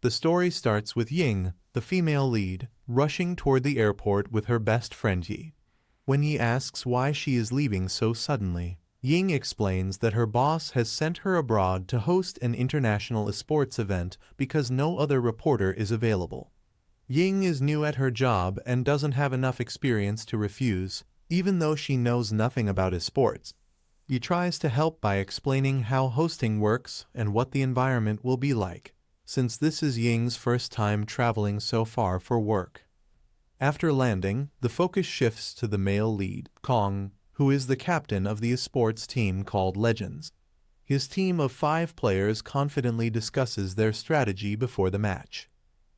The story starts with Ying, the female lead, rushing toward the airport with her best friend Yi. When Yi asks why she is leaving so suddenly, Ying explains that her boss has sent her abroad to host an international esports event because no other reporter is available. Ying is new at her job and doesn't have enough experience to refuse, even though she knows nothing about esports. Yi tries to help by explaining how hosting works and what the environment will be like, since this is Ying's first time traveling so far for work. After landing, the focus shifts to the male lead, Kong, who is the captain of the esports team called Legends. His team of 5 players confidently discusses their strategy before the match.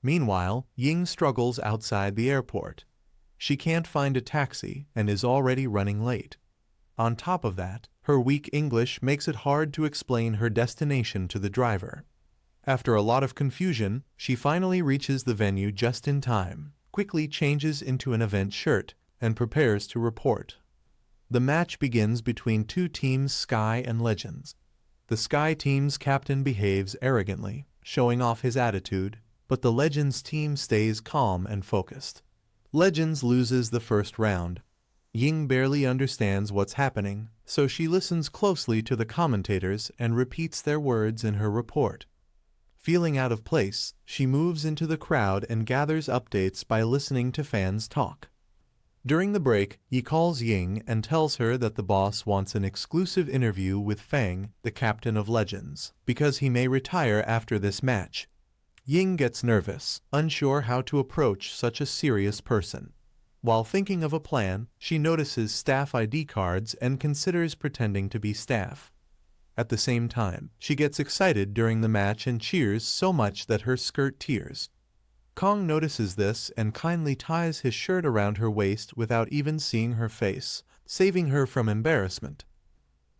Meanwhile, Ying struggles outside the airport. She can't find a taxi and is already running late. On top of that, her weak English makes it hard to explain her destination to the driver. After a lot of confusion, she finally reaches the venue just in time, quickly changes into an event shirt, and prepares to report. The match begins between 2 teams, Sky and Legends. The Sky team's captain behaves arrogantly, showing off his attitude, but the Legends team stays calm and focused. Legends loses the first round. Ying barely understands what's happening, so she listens closely to the commentators and repeats their words in her report. Feeling out of place, she moves into the crowd and gathers updates by listening to fans talk. During the break, Yi calls Ying and tells her that the boss wants an exclusive interview with Fang, the captain of Legends, because he may retire after this match. Ying gets nervous, unsure how to approach such a serious person. While thinking of a plan, she notices staff ID cards and considers pretending to be staff. At the same time, she gets excited during the match and cheers so much that her skirt tears. Kong notices this and kindly ties his shirt around her waist without even seeing her face, saving her from embarrassment.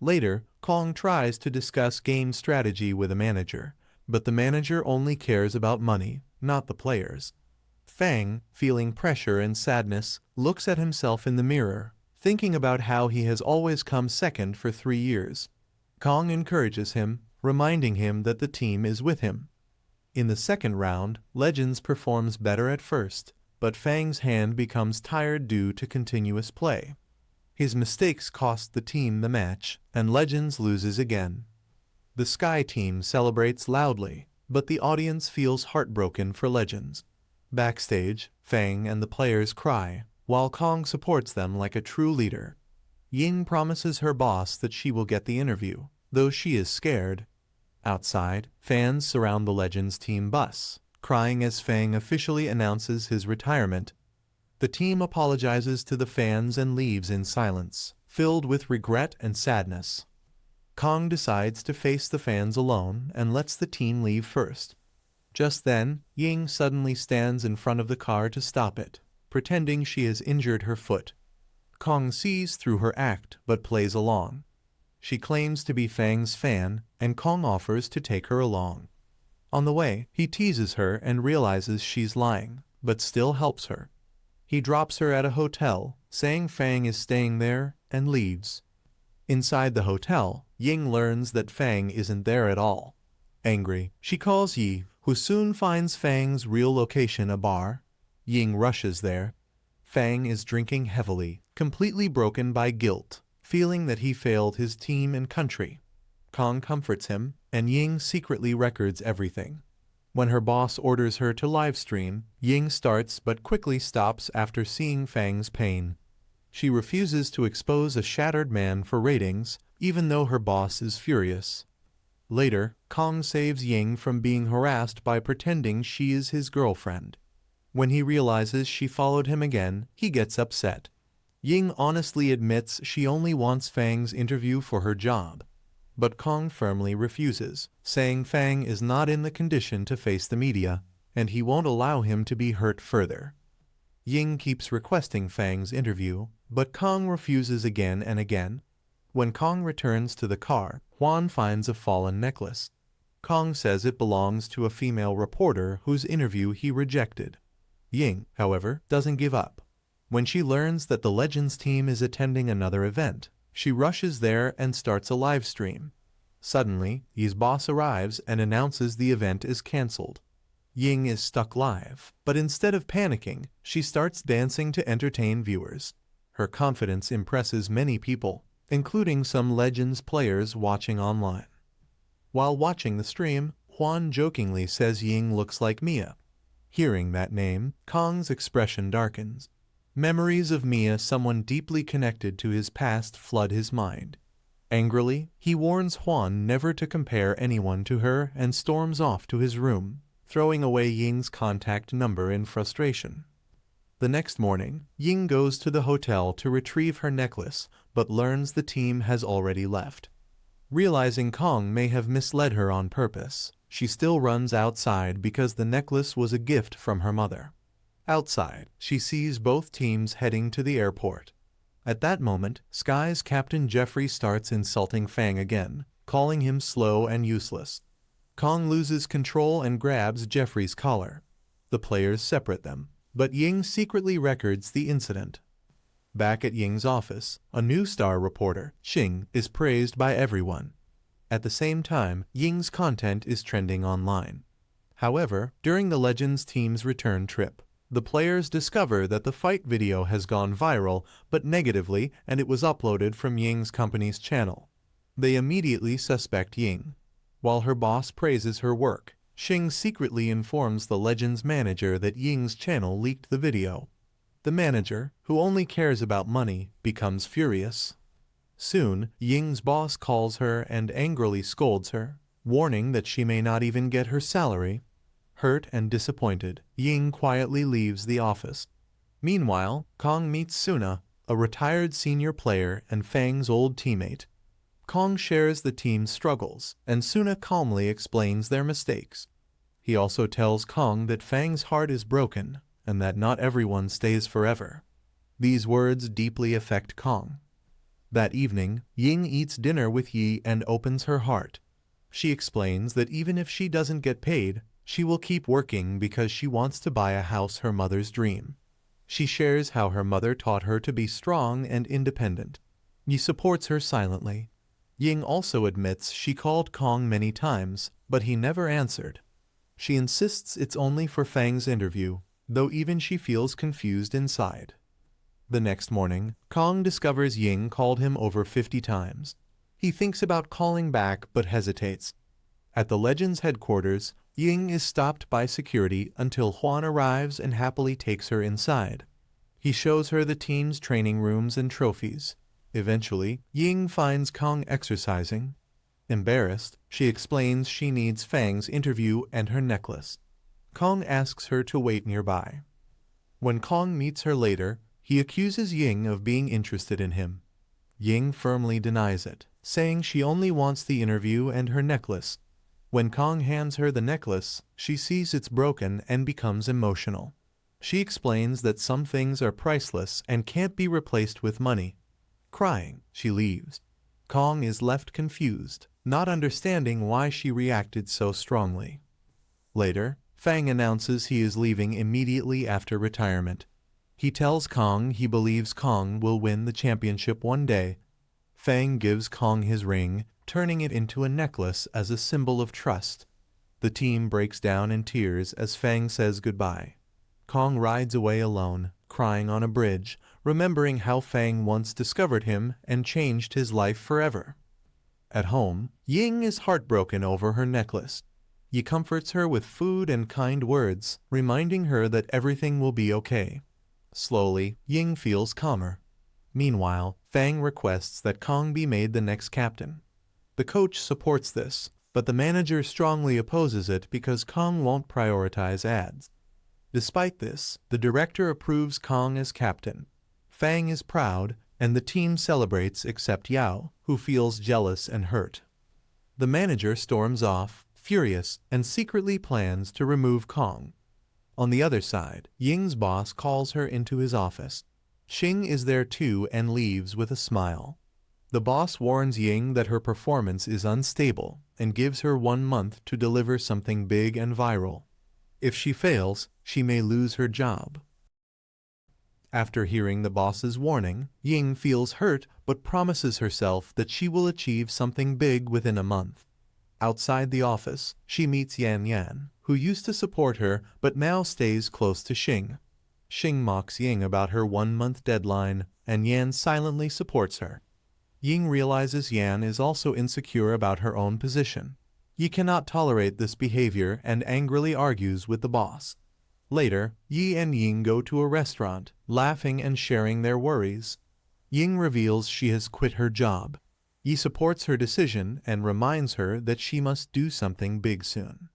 Later, Kong tries to discuss game strategy with a manager, but the manager only cares about money, not the players. Fang, feeling pressure and sadness, looks at himself in the mirror, thinking about how he has always come second for 3 years. Kong encourages him, reminding him that the team is with him. In the second round, Legends performs better at first, but Fang's hand becomes tired due to continuous play. His mistakes cost the team the match, and Legends loses again. The Sky team celebrates loudly, but the audience feels heartbroken for Legends. Backstage, Fang and the players cry, while Kong supports them like a true leader. Ying promises her boss that she will get the interview, though she is scared. Outside, fans surround the Legends team bus, crying as Fang officially announces his retirement. The team apologizes to the fans and leaves in silence, filled with regret and sadness. Kong decides to face the fans alone and lets the team leave first. Just then, Ying suddenly stands in front of the car to stop it, pretending she has injured her foot. Kong sees through her act but plays along. She claims to be Fang's fan, and Kong offers to take her along. On the way, he teases her and realizes she's lying, but still helps her. He drops her at a hotel, saying Fang is staying there, and leaves. Inside the hotel, Ying learns that Fang isn't there at all. Angry, she calls Yi, who soon finds Fang's real location, a bar. Ying rushes there. Fang is drinking heavily, completely broken by guilt, feeling that he failed his team and country. Kong comforts him, and Ying secretly records everything. When her boss orders her to livestream, Ying starts but quickly stops after seeing Fang's pain. She refuses to expose a shattered man for ratings, even though her boss is furious. Later, Kong saves Ying from being harassed by pretending she is his girlfriend. When he realizes she followed him again, he gets upset. Ying honestly admits she only wants Fang's interview for her job. But Kong firmly refuses, saying Fang is not in the condition to face the media, and he won't allow him to be hurt further. Ying keeps requesting Fang's interview, but Kong refuses again and again. When Kong returns to the car, Juan finds a fallen necklace. Kong says it belongs to a female reporter whose interview he rejected. Ying, however, doesn't give up. When she learns that the Legends team is attending another event, she rushes there and starts a live stream. Suddenly, Yi's boss arrives and announces the event is cancelled. Ying is stuck live, but instead of panicking, she starts dancing to entertain viewers. Her confidence impresses many people, including some Legends players watching online. While watching the stream, Juan jokingly says Ying looks like Mia. Hearing that name, Kong's expression darkens. Memories of Mia, someone deeply connected to his past, flood his mind. Angrily, he warns Juan never to compare anyone to her and storms off to his room, throwing away Ying's contact number in frustration. The next morning, Ying goes to the hotel to retrieve her necklace, but learns the team has already left. Realizing Kong may have misled her on purpose, she still runs outside because the necklace was a gift from her mother. Outside, she sees both teams heading to the airport. At that moment, Sky's Captain Jeffrey starts insulting Fang again, calling him slow and useless. Kong loses control and grabs Jeffrey's collar. The players separate them, but Ying secretly records the incident. Back at Ying's office, a new star reporter, Xing, is praised by everyone. At the same time, Ying's content is trending online. However, during the Legends team's return trip, the players discover that the fight video has gone viral, but negatively, and it was uploaded from Ying's company's channel. They immediately suspect Ying. While her boss praises her work, Xing secretly informs the Legends manager that Ying's channel leaked the video. The manager, who only cares about money, becomes furious. Soon, Ying's boss calls her and angrily scolds her, warning that she may not even get her salary. Hurt and disappointed, Ying quietly leaves the office. Meanwhile, Kong meets Suna, a retired senior player and Fang's old teammate. Kong shares the team's struggles, and Suna calmly explains their mistakes. He also tells Kong that Fang's heart is broken, and that not everyone stays forever. These words deeply affect Kong. That evening, Ying eats dinner with Yi and opens her heart. She explains that even if she doesn't get paid, she will keep working because she wants to buy a house, her mother's dream. She shares how her mother taught her to be strong and independent. Yi supports her silently. Ying also admits she called Kong many times, but he never answered. She insists it's only for Fang's interview, though even she feels confused inside. The next morning, Kong discovers Ying called him over 50 times. He thinks about calling back but hesitates. At the Legends headquarters, Ying is stopped by security until Juan arrives and happily takes her inside. He shows her the team's training rooms and trophies. Eventually, Ying finds Kong exercising. Embarrassed, she explains she needs Fang's interview and her necklace. Kong asks her to wait nearby. When Kong meets her later, he accuses Ying of being interested in him. Ying firmly denies it, saying she only wants the interview and her necklace. When Kong hands her the necklace, she sees it's broken and becomes emotional. She explains that some things are priceless and can't be replaced with money. Crying, she leaves. Kong is left confused, not understanding why she reacted so strongly. Later, Fang announces he is leaving immediately after retirement. He tells Kong he believes Kong will win the championship one day. Fang gives Kong his ring, turning it into a necklace as a symbol of trust. The team breaks down in tears as Fang says goodbye. Kong rides away alone, crying on a bridge, remembering how Fang once discovered him and changed his life forever. At home, Ying is heartbroken over her necklace. Yi comforts her with food and kind words, reminding her that everything will be okay. Slowly, Ying feels calmer. Meanwhile, Fang requests that Kong be made the next captain. The coach supports this, but the manager strongly opposes it because Kong won't prioritize ads. Despite this, the director approves Kong as captain. Fang is proud, and the team celebrates except Yao, who feels jealous and hurt. The manager storms off, furious, and secretly plans to remove Kong. On the other side, Ying's boss calls her into his office. Xing is there too and leaves with a smile. The boss warns Ying that her performance is unstable and gives her 1 month to deliver something big and viral. If she fails, she may lose her job. After hearing the boss's warning, Ying feels hurt but promises herself that she will achieve something big within a month. Outside the office, she meets Yan Yan, who used to support her but now stays close to Xing. Xing mocks Ying about her 1-month deadline, and Yan silently supports her. Ying realizes Yan is also insecure about her own position. Yi cannot tolerate this behavior and angrily argues with the boss. Later, Yi and Ying go to a restaurant, laughing and sharing their worries. Ying reveals she has quit her job. Yi supports her decision and reminds her that she must do something big soon.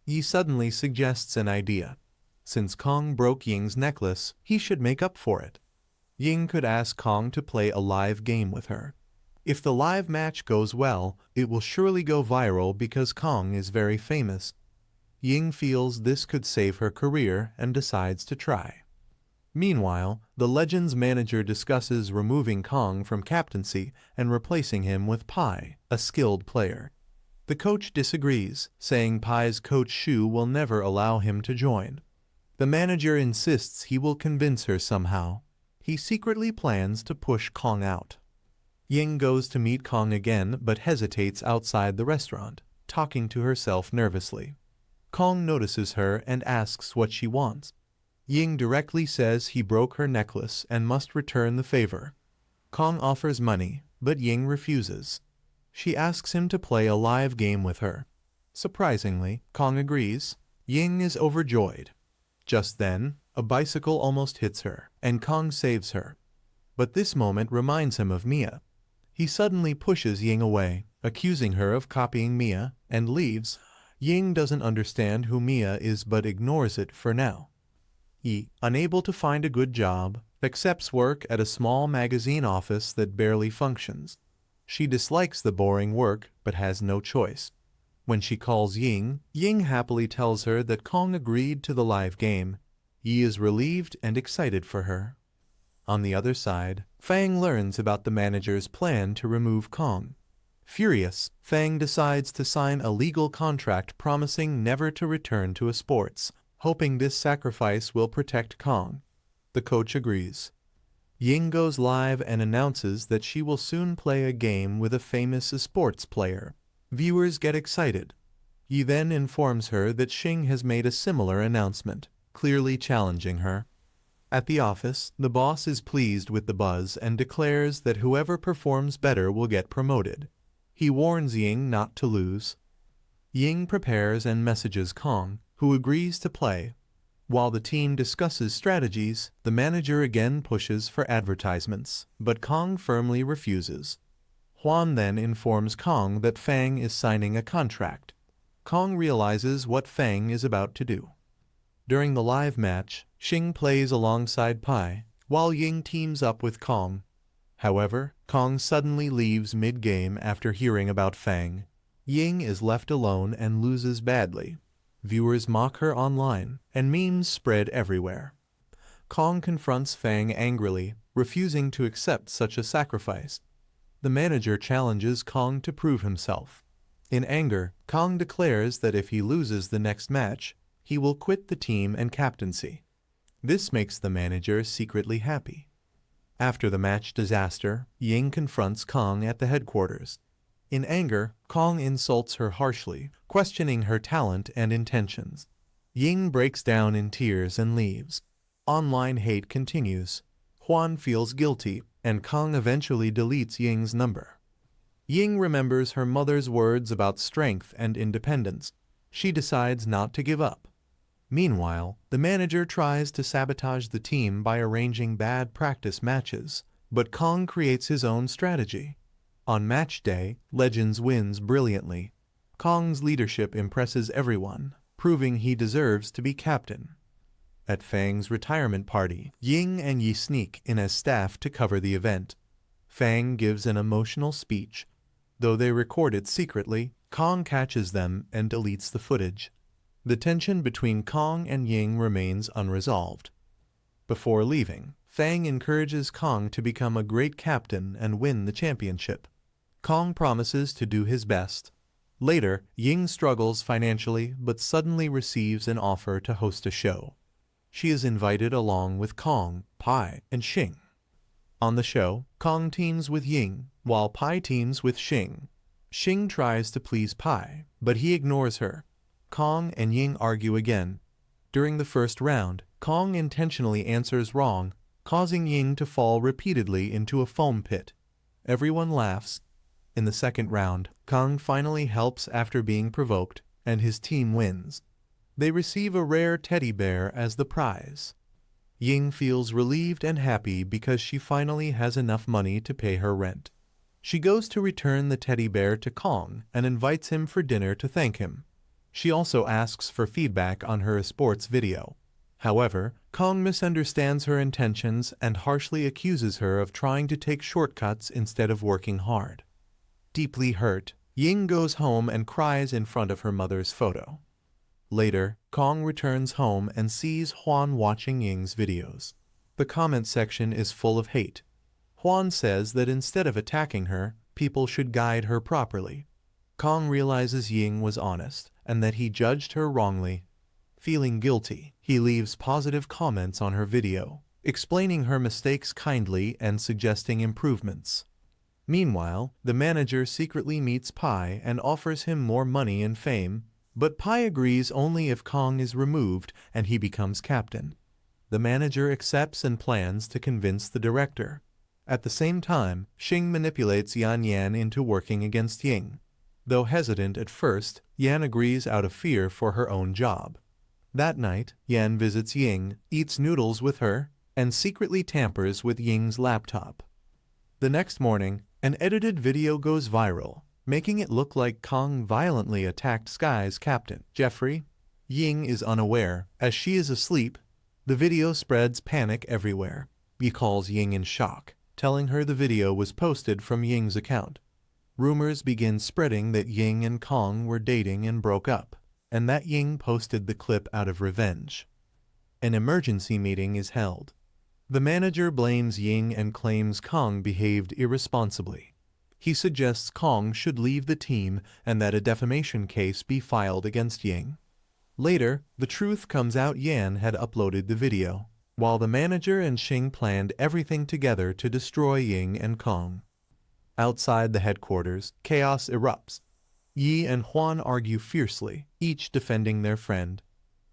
Yi suddenly suggests an idea. Since Kong broke Ying's necklace, he should make up for it. Ying could ask Kong to play a live game with her. If the live match goes well, it will surely go viral because Kong is very famous. Ying feels this could save her career and decides to try. Meanwhile, the Legends manager discusses removing Kong from captaincy and replacing him with Pai, a skilled player. The coach disagrees, saying Pai's coach Shu will never allow him to join. The manager insists he will convince her somehow. He secretly plans to push Kong out. Ying goes to meet Kong again but hesitates outside the restaurant, talking to herself nervously. Kong notices her and asks what she wants. Ying directly says he broke her necklace and must return the favor. Kong offers money, but Ying refuses. She asks him to play a live game with her. Surprisingly, Kong agrees. Ying is overjoyed. Just then, a bicycle almost hits her, and Kong saves her. But this moment reminds him of Mia. He suddenly pushes Ying away, accusing her of copying Mia, and leaves. Ying doesn't understand who Mia is but ignores it for now. Yi, unable to find a good job, accepts work at a small magazine office that barely functions. She dislikes the boring work but has no choice. When she calls Ying, Ying happily tells her that Kong agreed to the live game. Yi is relieved and excited for her. On the other side, Fang learns about the manager's plan to remove Kong. Furious, Fang decides to sign a legal contract promising never to return to a sports, hoping this sacrifice will protect Kong. The coach agrees. Ying goes live and announces that she will soon play a game with a famous sports player. Viewers get excited. Yi then informs her that Xing has made a similar announcement, clearly challenging her. At the office, the boss is pleased with the buzz and declares that whoever performs better will get promoted. He warns Ying not to lose. Ying prepares and messages Kong, who agrees to play. While the team discusses strategies, the manager again pushes for advertisements, but Kong firmly refuses. Huan then informs Kong that Fang is signing a contract. Kong realizes what Fang is about to do. During the live match, Xing plays alongside Pai, while Ying teams up with Kong. However, Kong suddenly leaves mid-game after hearing about Fang. Ying is left alone and loses badly. Viewers mock her online, and memes spread everywhere. Kong confronts Fang angrily, refusing to accept such a sacrifice. The manager challenges Kong to prove himself. In anger, Kong declares that if he loses the next match, he will quit the team and captaincy. This makes the manager secretly happy. After the match disaster, Ying confronts Kong at the headquarters. In anger, Kong insults her harshly, questioning her talent and intentions. Ying breaks down in tears and leaves. Online hate continues. Huan feels guilty, and Kong eventually deletes Ying's number. Ying remembers her mother's words about strength and independence. She decides not to give up. Meanwhile, the manager tries to sabotage the team by arranging bad practice matches, but Kong creates his own strategy. On match day, Legends wins brilliantly. Kong's leadership impresses everyone, proving he deserves to be captain. At Fang's retirement party, Ying and Yi sneak in as staff to cover the event. Fang gives an emotional speech. Though they record it secretly, Kong catches them and deletes the footage. The tension between Kong and Ying remains unresolved. Before leaving, Fang encourages Kong to become a great captain and win the championship. Kong promises to do his best. Later, Ying struggles financially but suddenly receives an offer to host a show. She is invited along with Kong, Pai, and Xing. On the show, Kong teams with Ying, while Pai teams with Xing. Xing tries to please Pai, but he ignores her. Kong and Ying argue again. During the first round, Kong intentionally answers wrong, causing Ying to fall repeatedly into a foam pit. Everyone laughs. In the second round, Kong finally helps after being provoked, and his team wins. They receive a rare teddy bear as the prize. Ying feels relieved and happy because she finally has enough money to pay her rent. She goes to return the teddy bear to Kong and invites him for dinner to thank him. She also asks for feedback on her sports video. However, Kong misunderstands her intentions and harshly accuses her of trying to take shortcuts instead of working hard. Deeply hurt, Ying goes home and cries in front of her mother's photo. Later, Kong returns home and sees Huan watching Ying's videos. The comment section is full of hate. Huan says that instead of attacking her, people should guide her properly. Kong realizes Ying was honest and that he judged her wrongly. Feeling guilty, he leaves positive comments on her video, explaining her mistakes kindly and suggesting improvements. Meanwhile, the manager secretly meets Pai and offers him more money and fame, but Pai agrees only if Kong is removed and he becomes captain. The manager accepts and plans to convince the director. At the same time, Xing manipulates Yan into working against Ying. Though hesitant at first, Yan agrees out of fear for her own job. That night, Yan visits Ying, eats noodles with her, and secretly tampers with Ying's laptop. The next morning, an edited video goes viral, making it look like Kong violently attacked Sky's captain, Jeffrey. Ying is unaware, as she is asleep. The video spreads panic everywhere. He calls Ying in shock, telling her the video was posted from Ying's account. Rumors begin spreading that Ying and Kong were dating and broke up, and that Ying posted the clip out of revenge. An emergency meeting is held. The manager blames Ying and claims Kong behaved irresponsibly. He suggests Kong should leave the team and that a defamation case be filed against Ying. Later, the truth comes out: Yan had uploaded the video, while the manager and Xing planned everything together to destroy Ying and Kong. Outside the headquarters, chaos erupts. Yi and Huan argue fiercely, each defending their friend.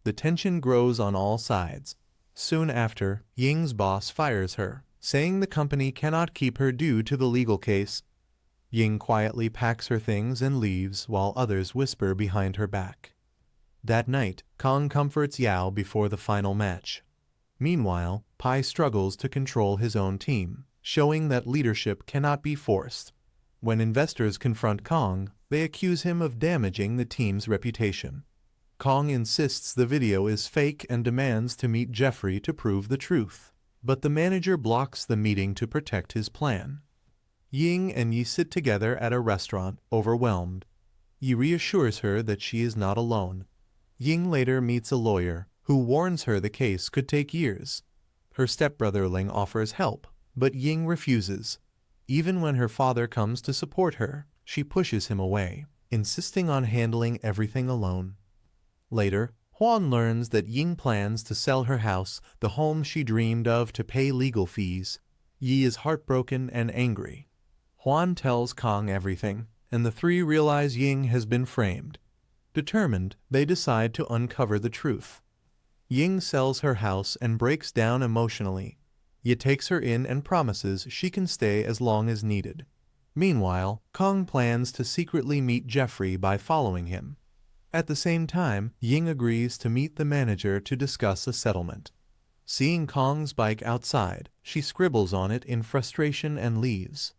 The tension grows on all sides. Soon after, Ying's boss fires her, saying the company cannot keep her due to the legal case. Ying quietly packs her things and leaves while others whisper behind her back. That night, Kong comforts Yao before the final match. Meanwhile, Pai struggles to control his own team, showing that leadership cannot be forced. When investors confront Kong, they accuse him of damaging the team's reputation. Kong insists the video is fake and demands to meet Jeffrey to prove the truth, but the manager blocks the meeting to protect his plan. Ying and Yi sit together at a restaurant, overwhelmed. Yi reassures her that she is not alone. Ying later meets a lawyer, who warns her the case could take years. Her stepbrother Ling offers help, but Ying refuses. Even when her father comes to support her, she pushes him away, insisting on handling everything alone. Later, Huan learns that Ying plans to sell her house, the home she dreamed of, to pay legal fees. Yi is heartbroken and angry. Huan tells Kong everything, and the three realize Ying has been framed. Determined, they decide to uncover the truth. Ying sells her house and breaks down emotionally. Yi takes her in and promises she can stay as long as needed. Meanwhile, Kong plans to secretly meet Jeffrey by following him. At the same time, Ying agrees to meet the manager to discuss a settlement. Seeing Kong's bike outside, she scribbles on it in frustration and leaves.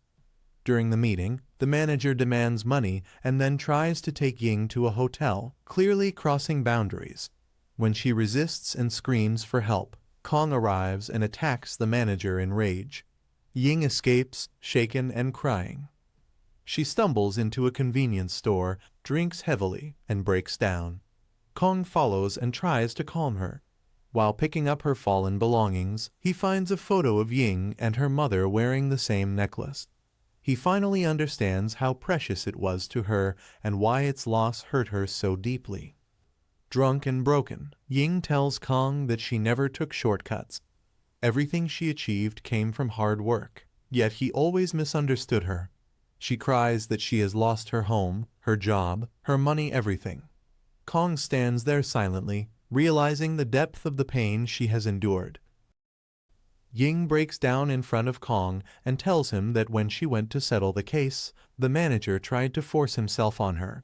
During the meeting, the manager demands money and then tries to take Ying to a hotel, clearly crossing boundaries. When she resists and screams for help, Kong arrives and attacks the manager in rage. Ying escapes, shaken and crying. She stumbles into a convenience store, drinks heavily, and breaks down. Kong follows and tries to calm her. While picking up her fallen belongings, he finds a photo of Ying and her mother wearing the same necklace. He finally understands how precious it was to her and why its loss hurt her so deeply. Drunk and broken, Ying tells Kong that she never took shortcuts. Everything she achieved came from hard work, yet he always misunderstood her. She cries that she has lost her home, her job, her money, everything. Kong stands there silently, realizing the depth of the pain she has endured. Ying breaks down in front of Kong and tells him that when she went to settle the case, the manager tried to force himself on her.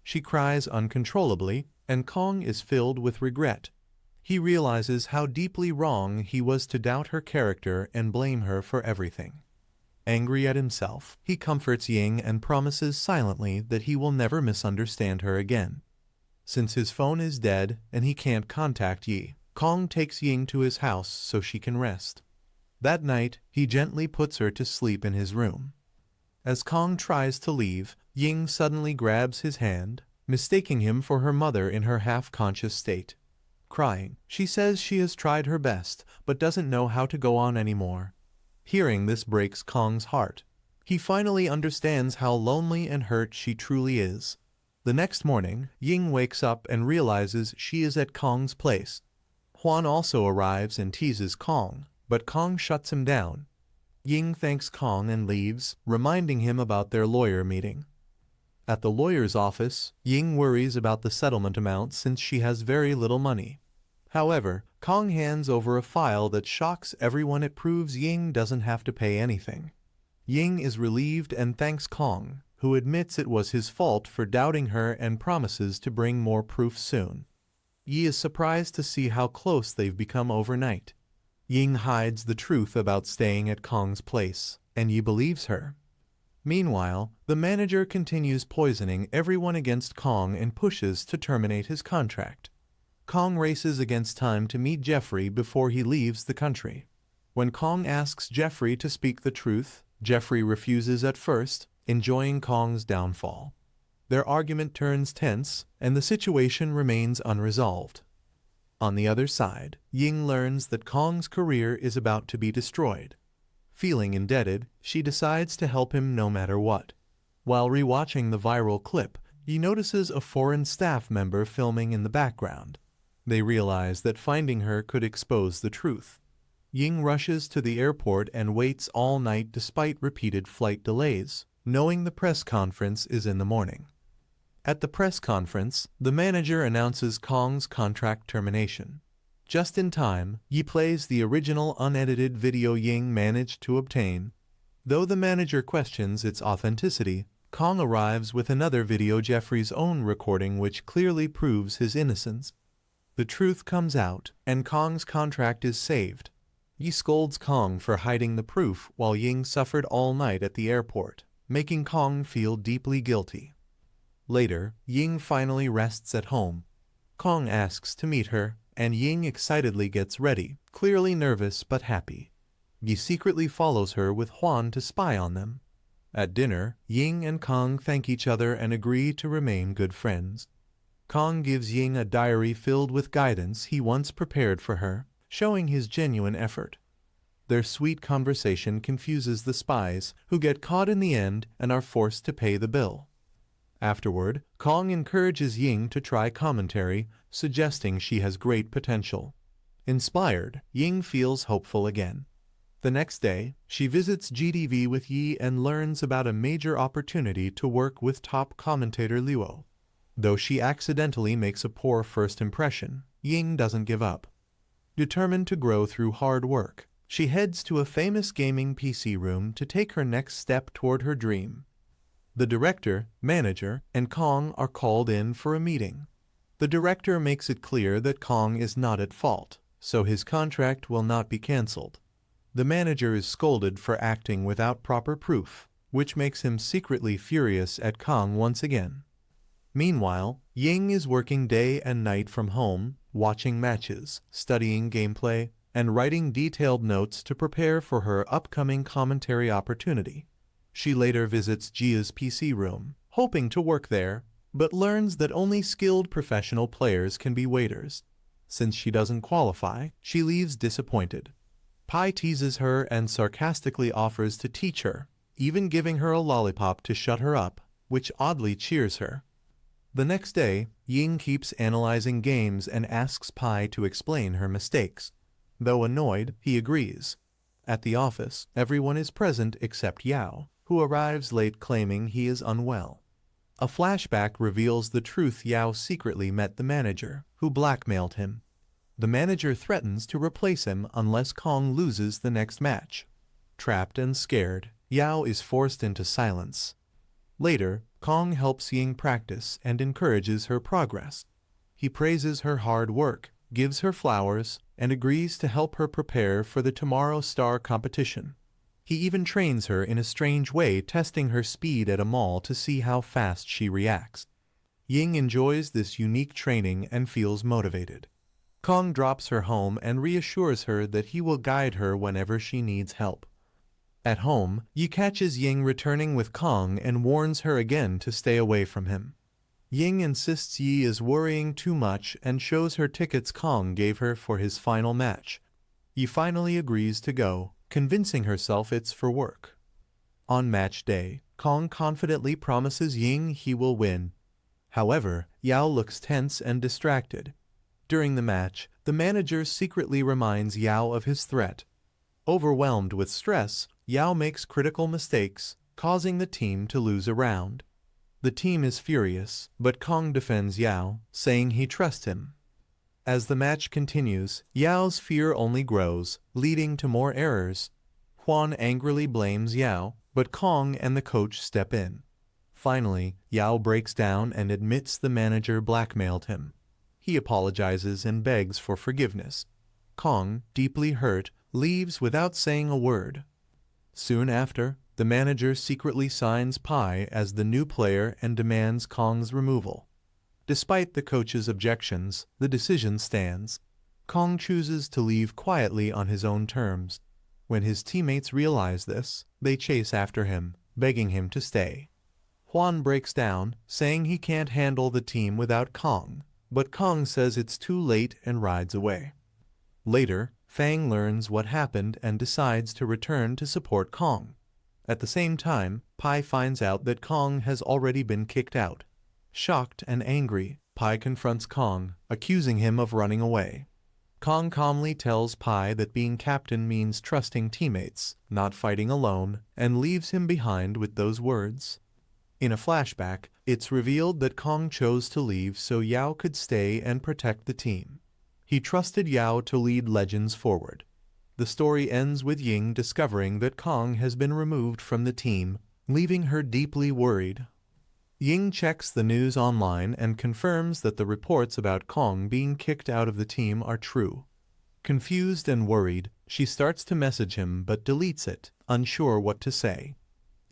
She cries uncontrollably, and Kong is filled with regret. He realizes how deeply wrong he was to doubt her character and blame her for everything. Angry at himself, he comforts Ying and promises silently that he will never misunderstand her again. Since his phone is dead and he can't contact Yi, Kong takes Ying to his house so she can rest. That night, he gently puts her to sleep in his room. As Kong tries to leave, Ying suddenly grabs his hand, mistaking him for her mother in her half-conscious state. Crying, she says she has tried her best, but doesn't know how to go on anymore. Hearing this breaks Kong's heart. He finally understands how lonely and hurt she truly is. The next morning, Ying wakes up and realizes she is at Kong's place. Huan also arrives and teases Kong, but Kong shuts him down. Ying thanks Kong and leaves, reminding him about their lawyer meeting. At the lawyer's office, Ying worries about the settlement amount since she has very little money. However, Kong hands over a file that shocks everyone. It proves Ying doesn't have to pay anything. Ying is relieved and thanks Kong, who admits it was his fault for doubting her and promises to bring more proof soon. Yi is surprised to see how close they've become overnight. Ying hides the truth about staying at Kong's place, and Yi believes her. Meanwhile, the manager continues poisoning everyone against Kong and pushes to terminate his contract. Kong races against time to meet Jeffrey before he leaves the country. When Kong asks Jeffrey to speak the truth, Jeffrey refuses at first, enjoying Kong's downfall. Their argument turns tense, and the situation remains unresolved. On the other side, Ying learns that Kong's career is about to be destroyed. Feeling indebted, she decides to help him no matter what. While rewatching the viral clip, he notices a foreign staff member filming in the background. They realize that finding her could expose the truth. Ying rushes to the airport and waits all night despite repeated flight delays, knowing the press conference is in the morning. At the press conference, the manager announces Kong's contract termination. Just in time, Yi plays the original unedited video Ying managed to obtain. Though the manager questions its authenticity, Kong arrives with another video, Jeffrey's own recording, which clearly proves his innocence. The truth comes out, and Kong's contract is saved. Yi scolds Kong for hiding the proof while Ying suffered all night at the airport, making Kong feel deeply guilty. Later, Ying finally rests at home. Kong asks to meet her, and Ying excitedly gets ready, clearly nervous but happy. Yi secretly follows her with Huan to spy on them. At dinner, Ying and Kong thank each other and agree to remain good friends. Kong gives Ying a diary filled with guidance he once prepared for her, showing his genuine effort. Their sweet conversation confuses the spies, who get caught in the end and are forced to pay the bill. Afterward, Kong encourages Ying to try commentary, suggesting she has great potential. Inspired, Ying feels hopeful again. The next day, she visits GDV with Yi and learns about a major opportunity to work with top commentator Luo. Though she accidentally makes a poor first impression, Ying doesn't give up. Determined to grow through hard work, she heads to a famous gaming PC room to take her next step toward her dream. The director, manager, and Kong are called in for a meeting. The director makes it clear that Kong is not at fault, so his contract will not be cancelled. The manager is scolded for acting without proper proof, which makes him secretly furious at Kong once again. Meanwhile, Ying is working day and night from home, watching matches, studying gameplay, and writing detailed notes to prepare for her upcoming commentary opportunity. She later visits Jia's PC room, hoping to work there, but learns that only skilled professional players can be waiters. Since she doesn't qualify, she leaves disappointed. Pai teases her and sarcastically offers to teach her, even giving her a lollipop to shut her up, which oddly cheers her. The next day, Ying keeps analyzing games and asks Pai to explain her mistakes. Though annoyed, he agrees. At the office, everyone is present except Yao. who arrives late claiming he is unwell. A flashback reveals the truth: Yao secretly met the manager, who blackmailed him. The manager threatens to replace him unless Kong loses the next match. Trapped and scared, Yao is forced into silence. Later, Kong helps Ying practice and encourages her progress. He praises her hard work, gives her flowers, and agrees to help her prepare for the Tomorrow Star competition. He even trains her in a strange way, testing her speed at a mall to see how fast she reacts. Ying enjoys this unique training and feels motivated. Kong drops her home and reassures her that he will guide her whenever she needs help. At home, Yi catches Ying returning with Kong and warns her again to stay away from him. Ying insists Yi is worrying too much and shows her tickets Kong gave her for his final match. Yi finally agrees to go, convincing herself it's for work. On match day, Kong confidently promises Ying he will win. However, Yao looks tense and distracted. During the match, the manager secretly reminds Yao of his threat. Overwhelmed with stress, Yao makes critical mistakes, causing the team to lose a round. The team is furious, but Kong defends Yao, saying he trusts him. As the match continues, Yao's fear only grows, leading to more errors. Huan angrily blames Yao, but Kong and the coach step in. Finally, Yao breaks down and admits the manager blackmailed him. He apologizes and begs for forgiveness. Kong, deeply hurt, leaves without saying a word. Soon after, the manager secretly signs Pai as the new player and demands Kong's removal. Despite the coach's objections, the decision stands. Kong chooses to leave quietly on his own terms. When his teammates realize this, they chase after him, begging him to stay. Huan breaks down, saying he can't handle the team without Kong, but Kong says it's too late and rides away. Later, Fang learns what happened and decides to return to support Kong. At the same time, Pai finds out that Kong has already been kicked out. Shocked and angry, Pai confronts Kong, accusing him of running away. Kong calmly tells Pai that being captain means trusting teammates, not fighting alone, and leaves him behind with those words. In a flashback, it's revealed that Kong chose to leave so Yao could stay and protect the team. He trusted Yao to lead Legends forward. The story ends with Ying discovering that Kong has been removed from the team, leaving her deeply worried. Ying checks the news online and confirms that the reports about Kong being kicked out of the team are true. Confused and worried, she starts to message him but deletes it, unsure what to say.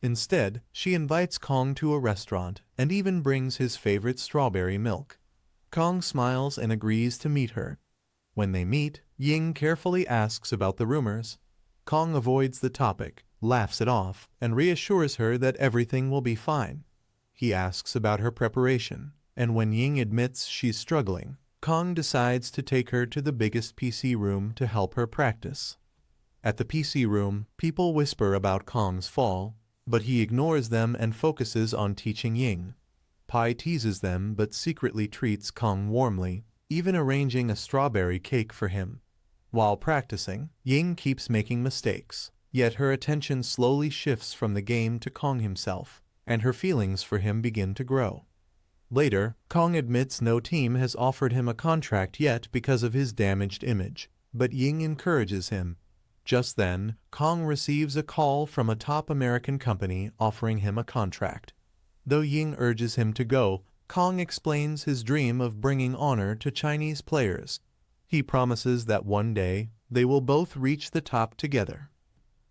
Instead, she invites Kong to a restaurant and even brings his favorite strawberry milk. Kong smiles and agrees to meet her. When they meet, Ying carefully asks about the rumors. Kong avoids the topic, laughs it off, and reassures her that everything will be fine. He asks about her preparation, and when Ying admits she's struggling, Kong decides to take her to the biggest PC room to help her practice. At the PC room, people whisper about Kong's fall, but he ignores them and focuses on teaching Ying. Pai teases them but secretly treats Kong warmly, even arranging a strawberry cake for him. While practicing, Ying keeps making mistakes, yet her attention slowly shifts from the game to Kong himself, and her feelings for him begin to grow. Later, Kong admits no team has offered him a contract yet because of his damaged image, but Ying encourages him. Just then, Kong receives a call from a top American company offering him a contract. Though Ying urges him to go, Kong explains his dream of bringing honor to Chinese players. He promises that one day, they will both reach the top together.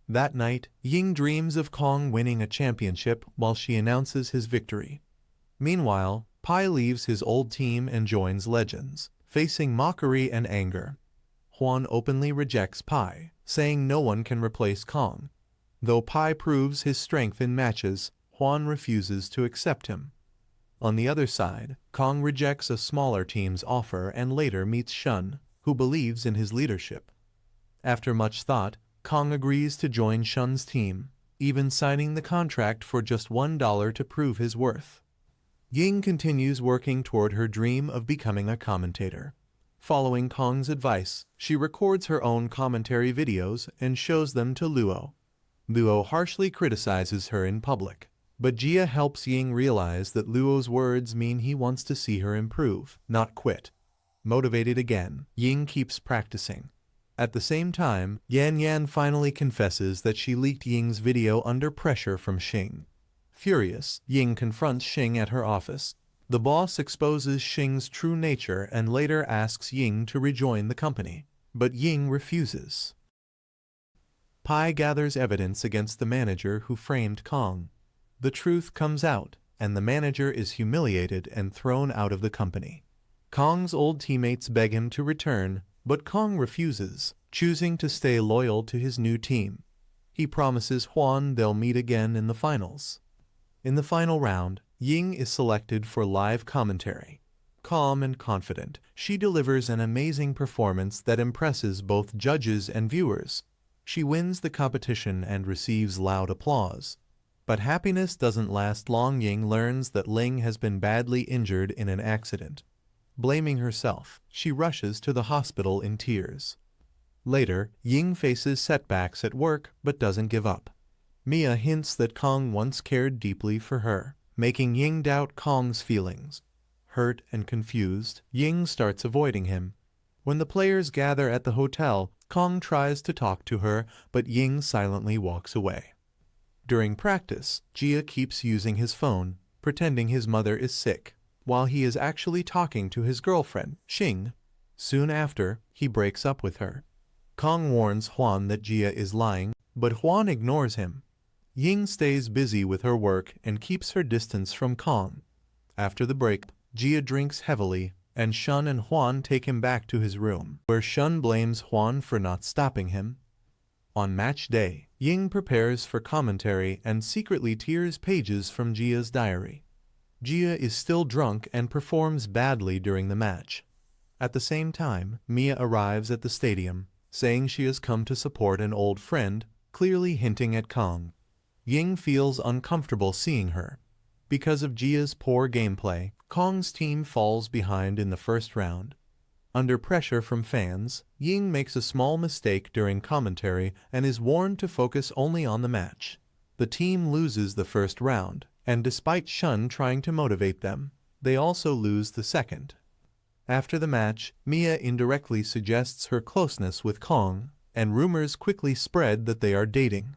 That night, Ying dreams of Kong winning a championship while she announces his victory. Meanwhile, Pai leaves his old team and joins Legends, facing mockery and anger. Huan openly rejects Pai, saying no one can replace Kong. Though Pai proves his strength in matches, Huan refuses to accept him. On the other side, Kong rejects a smaller team's offer and later meets Shun, who believes in his leadership. After much thought, Kong agrees to join Shun's team, even signing the contract for just $1 to prove his worth. Ying continues working toward her dream of becoming a commentator. Following Kong's advice, she records her own commentary videos and shows them to Luo. Luo harshly criticizes her in public. But Jia helps Ying realize that Luo's words mean he wants to see her improve, not quit. Motivated again, Ying keeps practicing. At the same time, Yan Yan finally confesses that she leaked Ying's video under pressure from Xing. Furious, Ying confronts Xing at her office. The boss exposes Xing's true nature and later asks Ying to rejoin the company. But Ying refuses. Pai gathers evidence against the manager who framed Kong. The truth comes out, and the manager is humiliated and thrown out of the company. Kong's old teammates beg him to return, but Kong refuses, choosing to stay loyal to his new team. He promises Huan they'll meet again in the finals. In the final round, Ying is selected for live commentary. Calm and confident, she delivers an amazing performance that impresses both judges and viewers. She wins the competition and receives loud applause. But happiness doesn't last long. Ying learns that Ling has been badly injured in an accident. Blaming herself, she rushes to the hospital in tears. Later, Ying faces setbacks at work but doesn't give up. Mia hints that Kong once cared deeply for her, making Ying doubt Kong's feelings. Hurt and confused, Ying starts avoiding him. When the players gather at the hotel, Kong tries to talk to her, but Ying silently walks away. During practice, Jia keeps using his phone, pretending his mother is sick, while he is actually talking to his girlfriend, Xing. Soon after, he breaks up with her. Kong warns Huan that Jia is lying, but Huan ignores him. Ying stays busy with her work and keeps her distance from Kong. After the break, Jia drinks heavily, and Shun and Huan take him back to his room, where Shun blames Huan for not stopping him. On match day, Ying prepares for commentary and secretly tears pages from Jia's diary. Jia is still drunk and performs badly during the match. At the same time, Mia arrives at the stadium, saying she has come to support an old friend, clearly hinting at Kong. Ying feels uncomfortable seeing her. Because of Jia's poor gameplay, Kong's team falls behind in the first round. Under pressure from fans, Ying makes a small mistake during commentary and is warned to focus only on the match. The team loses the first round, and despite Shun trying to motivate them, they also lose the second. After the match, Mia indirectly suggests her closeness with Kong, and rumors quickly spread that they are dating.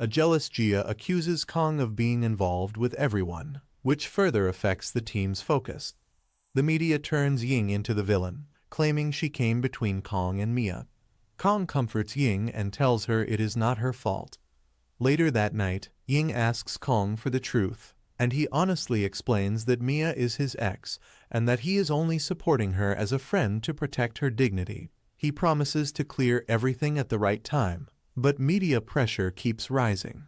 A jealous Jia accuses Kong of being involved with everyone, which further affects the team's focus. The media turns Ying into the villain, claiming she came between Kong and Mia. Kong comforts Ying and tells her it is not her fault. Later that night, Ying asks Kong for the truth, and he honestly explains that Mia is his ex and that he is only supporting her as a friend to protect her dignity. He promises to clear everything at the right time, but media pressure keeps rising.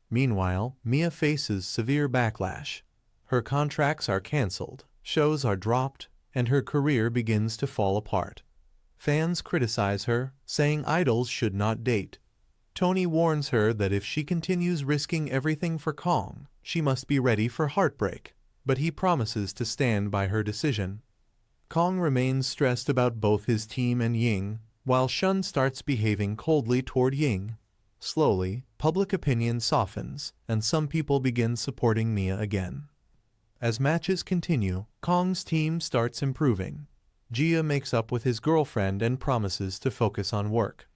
Meanwhile, Mia faces severe backlash. Her contracts are cancelled, shows are dropped, and her career begins to fall apart. Fans criticize her, saying idols should not date. Tony warns her that if she continues risking everything for Kong, she must be ready for heartbreak, but he promises to stand by her decision. Kong remains stressed about both his team and Ying, while Shun starts behaving coldly toward Ying. Slowly, public opinion softens, and some people begin supporting Mia again. As matches continue, Kong's team starts improving. Jia makes up with his girlfriend and promises to focus on work.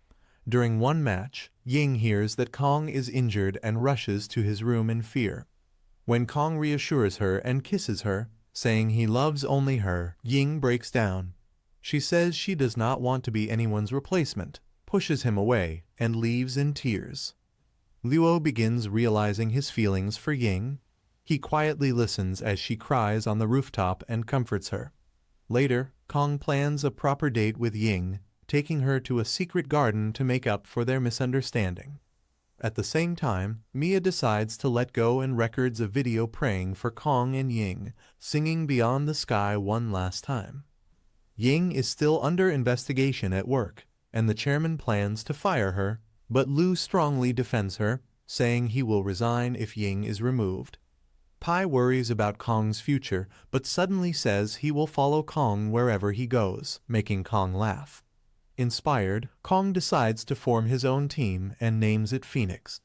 During one match, Ying hears that Kong is injured and rushes to his room in fear. When Kong reassures her and kisses her, saying he loves only her, Ying breaks down. She says she does not want to be anyone's replacement, pushes him away, and leaves in tears. Luo begins realizing his feelings for Ying. He quietly listens as she cries on the rooftop and comforts her. Later, Kong plans a proper date with Ying, taking her to a secret garden to make up for their misunderstanding. At the same time, Mia decides to let go and records a video praying for Kong and Ying, singing Beyond the Sky one last time. Ying is still under investigation at work, and the chairman plans to fire her, but Lu strongly defends her, saying he will resign if Ying is removed. Pai worries about Kong's future, but suddenly says he will follow Kong wherever he goes, making Kong laugh. Inspired, Kong decides to form his own team and names it Phoenix.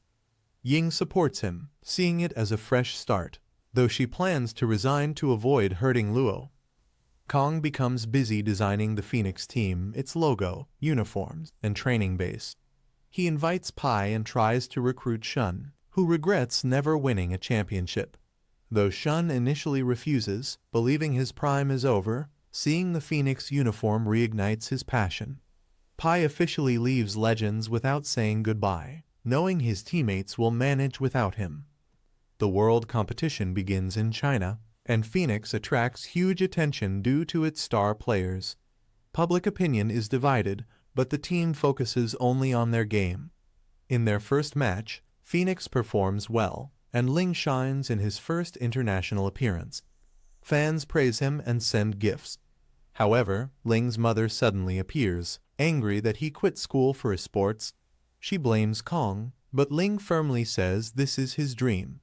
Ying supports him, seeing it as a fresh start, though she plans to resign to avoid hurting Luo. Kong becomes busy designing the Phoenix team, its logo, uniforms, and training base. He invites Pai and tries to recruit Shun, who regrets never winning a championship. Though Shun initially refuses, believing his prime is over, seeing the Phoenix uniform reignites his passion. Pai officially leaves Legends without saying goodbye, knowing his teammates will manage without him. The world competition begins in China, and Phoenix attracts huge attention due to its star players. Public opinion is divided, but the team focuses only on their game. In their first match, Phoenix performs well, and Ling shines in his first international appearance. Fans praise him and send gifts. However, Ling's mother suddenly appears, angry that he quit school for his sports. She blames Kong, but Ling firmly says this is his dream.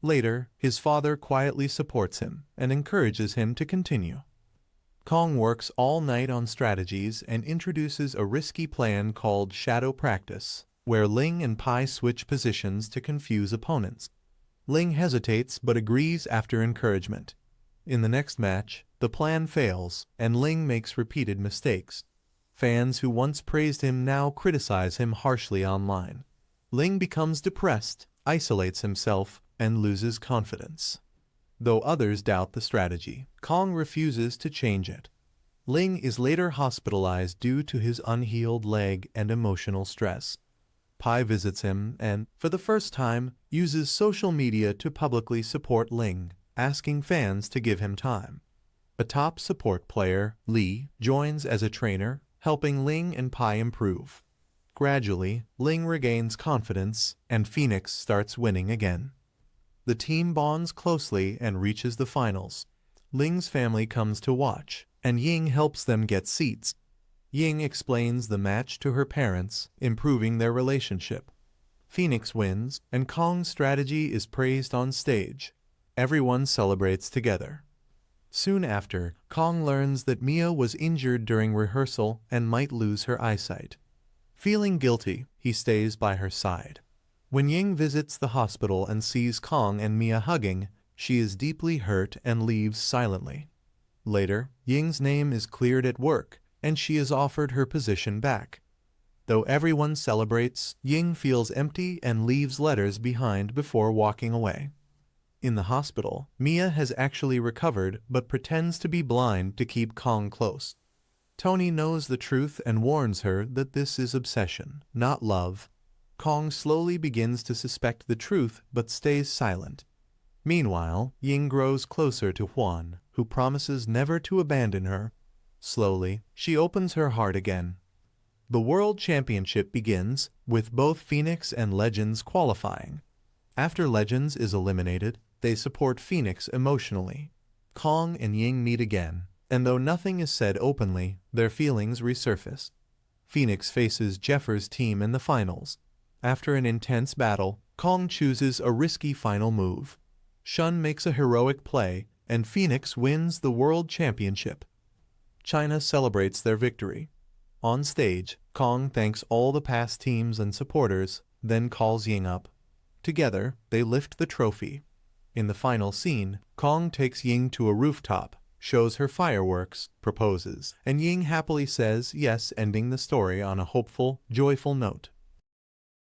Later, his father quietly supports him and encourages him to continue. Kong works all night on strategies and introduces a risky plan called Shadow Practice, where Ling and Pai switch positions to confuse opponents. Ling hesitates but agrees after encouragement. In the next match, the plan fails, and Ling makes repeated mistakes. Fans who once praised him now criticize him harshly online. Ling becomes depressed, isolates himself, and loses confidence. Though others doubt the strategy, Kong refuses to change it. Ling is later hospitalized due to his unhealed leg and emotional stress. Pai visits him and, for the first time, uses social media to publicly support Ling, asking fans to give him time. A top support player, Li, joins as a trainer, helping Ling and Pai improve. Gradually, Ling regains confidence, and Phoenix starts winning again. The team bonds closely and reaches the finals. Ling's family comes to watch, and Ying helps them get seats. Ying explains the match to her parents, improving their relationship. Phoenix wins, and Kong's strategy is praised on stage. Everyone celebrates together. Soon after, Kong learns that Mia was injured during rehearsal and might lose her eyesight. Feeling guilty, he stays by her side. When Ying visits the hospital and sees Kong and Mia hugging, she is deeply hurt and leaves silently. Later, Ying's name is cleared at work, and she is offered her position back. Though everyone celebrates, Ying feels empty and leaves letters behind before walking away. In the hospital, Mia has actually recovered but pretends to be blind to keep Kong close. Tony knows the truth and warns her that this is obsession, not love. Kong slowly begins to suspect the truth but stays silent. Meanwhile, Ying grows closer to Huan, who promises never to abandon her. Slowly, she opens her heart again. The World Championship begins, with both Phoenix and Legends qualifying. After Legends is eliminated, they support Phoenix emotionally. Kong and Ying meet again, and though nothing is said openly, their feelings resurface. Phoenix faces Jeffer's team in the finals. After an intense battle, Kong chooses a risky final move. Shun makes a heroic play, and Phoenix wins the World Championship. China celebrates their victory. On stage, Kong thanks all the past teams and supporters, then calls Ying up. Together, they lift the trophy. In the final scene, Kong takes Ying to a rooftop, shows her fireworks, proposes, and Ying happily says yes, ending the story on a hopeful, joyful note.